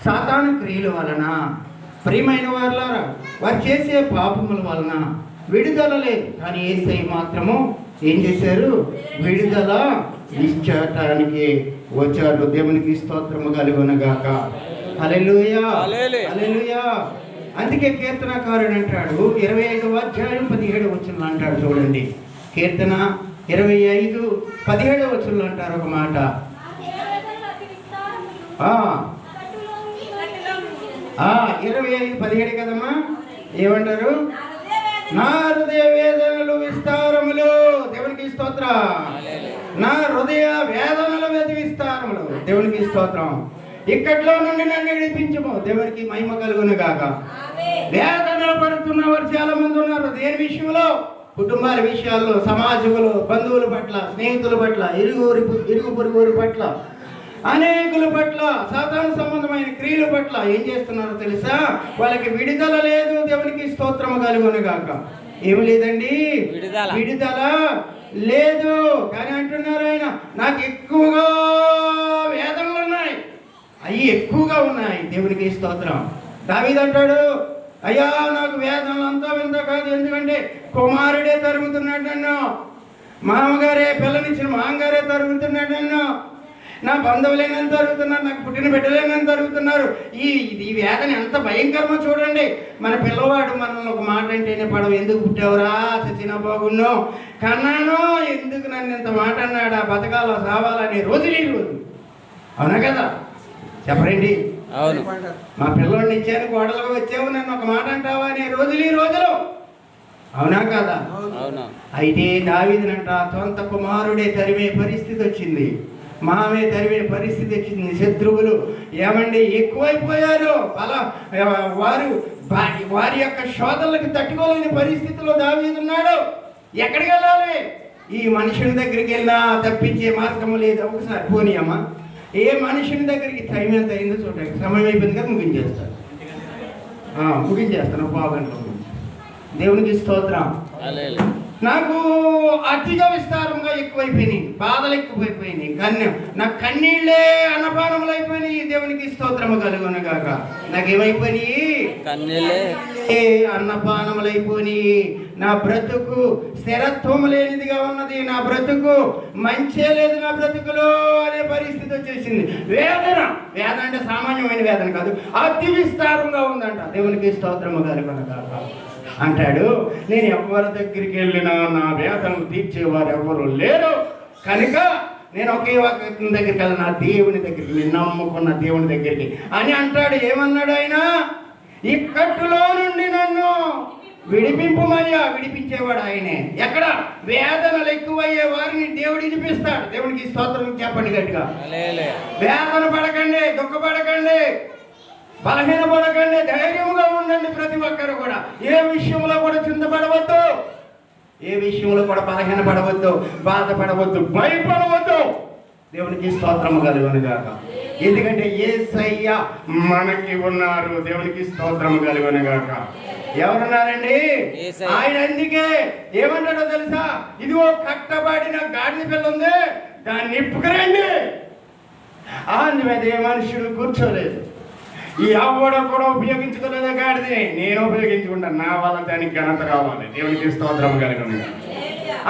సాతాను క్రియల వలన ప్రియమైన వారులారా వారు చేసే పాపముల వలన విడుదల లేదు. కానీ యేసయ్య మాత్రము ఏం చేశారు? విడుదల ఇచ్చటానికి వచ్చారు. దేవునికి స్తోత్రము కలుగునుగాక. హల్లెలూయా, హల్లెలూయా. అందుకే కీర్తనకారుడు అంటాడు 25వ అధ్యాయం 17వ వచనంలో అంటాడు, చూడండి, కీర్తన 25:17 వచనంలో అంటారు ఒక మాట. 25:17 కదమ్మా. ఏమంటారు? నా హృదయ వేదనలు విస్తారములు. దేవునికి స్తోత్రం. నా హృదయ వేదనలు విస్తారములు. దేవునికి స్తోత్రం. ఇక్కట్లో నుండి నన్ను విడిపించము. దేవునికి మహిమ కలుగును గాక. వేదనలు పడుతున్న వారు చాలా మంది ఉన్నారు. దేని విషయంలో? కుటుంబాల విషయాల్లో, సమాజంలో, బంధువుల పట్ల, స్నేహితుల పట్ల, ఇరుగు పొరుగురు పట్ల, అనేకుల పట్ల, సాధారణ సంబంధమైన క్రియల పట్ల ఏం చేస్తున్నారో తెలుసా? వాళ్ళకి విడుదల లేదు. దేవునికి స్తోత్రము కలుగును గాక. ఏమి లేదండి, విడుదల లేదు. కానీ అంటున్నారు ఆయన, నాకు ఎక్కువగా వేదనలు ఉన్నాయి, అవి ఎక్కువగా ఉన్నాయి. దేవునికి స్తోత్రం. దావీదు అంటాడు, అయ్యా నాకు వేదనలు అంతా వింత కాదు, ఎందుకంటే కుమారుడే తరుగుతున్నాడు నన్ను, మామగారే పిల్లనిచ్చిన మామగారే తరుగుతున్నాడు నన్ను, నా బంధువులేనని తరుగుతున్నారు, నాకు పుట్టిన బిడ్డలేనని తరుగుతున్నారు. ఈ వేదన ఎంత భయంకరమో చూడండి. మన పిల్లవాడు మనల్ని ఒక మాట అంటేనే పడవ, ఎందుకు పుట్టావురా చచ్చిన బాగున్నో, కన్నాను, ఎందుకు నన్ను ఇంత మాట అన్నాడా, బతకాలో సావాలని రోజులు ఈ రోజు. అవునా కదా? చెప్పరండి. అవును. మా పిల్లోడిని ఇచ్చాను, గోడలుగా వచ్చావు, నన్ను ఒక మాట అంటావా అనే రోజులు ఈ రోజులు. అవునా కదా? అయితే దావీదునంట సొంత కుమారుడే తరిమే పరిస్థితి వచ్చింది, మామే తరిమే పరిస్థితి వచ్చింది. శత్రువులు ఏమండి ఎక్కువైపోయారు. అలా వారి యొక్క శోధనలకు తట్టుకోలేని పరిస్థితిలో దావీదు ఉన్నాడు. ఎక్కడికి వెళ్ళాలి? ఈ మనుషుని దగ్గరికి వెళ్ళినా తప్పించే మార్గం లేదు. ఒకసారి పోనీ అమ్మా, ఏ మనుషుని దగ్గరికి టైం ఎంత అయిందో చూడండి. సమయం అయిపోయింది కదా, ముగించేస్తాను పావుగంటలో. దేవునికి స్తోత్రం. నాకు అతిగా విస్తారంగా ఎక్కువైపోయినాయి, బాధలు ఎక్కువైపోయినాయి, నా కన్నీళ్ళే అన్నపానములు అయిపోయినాయి. దేవునికి స్తోత్రము కలుగును గాక. నాకేమైపోయినాయి? కన్నీళ్ళే అన్నపానములు అయిపోయినాయి. నా బ్రతుకు స్థిరత్వం లేనిదిగా ఉన్నది, నా బ్రతుకు మంచే లేదు నా బ్రతుకులో అనే పరిస్థితి వచ్చేసింది. వేదన అంటే సామాన్యమైన వేదన కాదు, అతి విస్తారంగా ఉందంట. దేవునికి స్తోత్రము కలుగును గాక. అంటాడు, నేను ఎవరి దగ్గరికి వెళ్ళినా నా వేదనలు తీర్చేవారు ఎవరు లేరు, కనుక నేను ఒకే ఒక్క దగ్గరికి వెళ్ళి నా దేవుని దగ్గరికి, నేను నమ్ముకున్న దేవుని దగ్గరికి అని అంటాడు. ఏమన్నాడు ఆయన? ఇక్కట్టులో నుండి నన్ను విడిపింపుమయ్యా. విడిపించేవాడు ఆయనే. ఎక్కడ? వేదనలు ఎక్కువయ్యే వారిని దేవుడు విడిపిస్తాడు. దేవునికి స్తోత్రం చెప్పండి గట్టిగా. వేదన పడకండి, దుఃఖపడకండి, బలహీనపడకండి, ధైర్యముగా ఉండండి. ప్రతి ఒక్కరు కూడా ఏ విషయంలో కూడా చింతపడవద్దు, ఏ విషయంలో కూడా బలహీనపడవద్దు, బాధపడవద్దు, భయపడవద్దు. దేవునికి స్తోత్రము కలుగును గాక. ఎందుకంటే యేసయ్య మనకి ఉన్నారు. దేవునికి స్తోత్రము కలుగును గాక. ఎవరున్నారండి? ఆయన. అందుకే ఏమన్నాడో తెలుసా? ఇదిగో కట్టబడిన గాడిద పిల్ల ఉంది, దాన్ని నిప్పుకురండి. అందుమీద ఏ మనుషులు కూర్చోలేదు, ఈ అవ్వడ కూడా ఉపయోగించుకోలేదా గాడిదని? నేను ఉపయోగించుకుంటాను, నా వల్ల దానికి ఘనత రావాలి. దేవునికి స్తోత్రం కలుగును.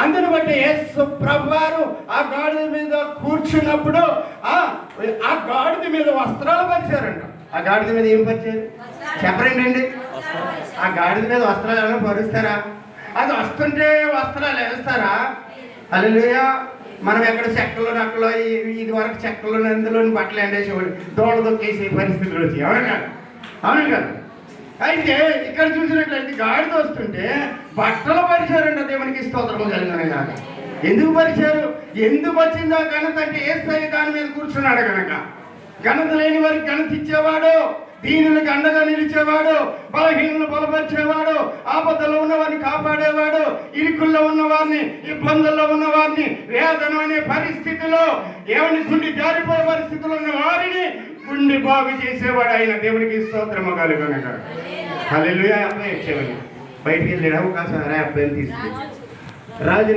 అందుని బట్టి యేసు ప్రభువారు ఆ గాడిద మీద కూర్చున్నప్పుడు ఆ గాడిద మీద వస్త్రాలు పరిచారంట. ఆ గాడిద మీద ఏం పరిచారు చెప్పరండి అండి? ఆ గాడిద మీద వస్త్రాలు ఏమైనా పరుస్తారా? అది వస్తుంటే వస్త్రాలు వేస్తారా? హల్లెలూయా. మనం ఎక్కడ చెక్కలు నక్కలో ఇది వరకు చెక్కలు అందులోని బట్టలు ఎండేసేవాడు, దోళ దొక్కేసే పరిస్థితులు వచ్చి. అవును కాదు? అవును కాదు? అయితే ఇక్కడ చూసినట్లయితే గాడిద వస్తుంటే బట్టలు పరిచారంట. దేవునికి స్తోత్రము కలిగిన కాక. ఎందుకు పరిచారు? ఎందుకు వచ్చిందో ఘనత అంటే యేసయ్య దాని మీద కూర్చున్నాడు కనుక. ఘనత లేని వారికి ఘనత ఇచ్చేవాడు, దీనులకు అండగా నిలిచేవాడు, బలహీనలు బలపరిచేవాడు, ఆపదలో ఉన్నవారిని కాపాడేవాడు, ఇరుకుల్లో ఉన్నవారిని, ఇబ్బందుల్లో ఉన్నవారిని, వేదన అనే పరిస్థితిలో ఏమని గుండి జారిపోయే పరిస్థితుల్లో ఉన్న వారిని గుండి బాగు చేసేవాడు ఆయన. దేవునికి స్తోత్రము కలుగును గాక. హల్లెలూయా. అబ్బాయి వచ్చేవాడిని బయటికి వెళ్ళే అవకాశం అబ్బాయిని తీసుకు రాజు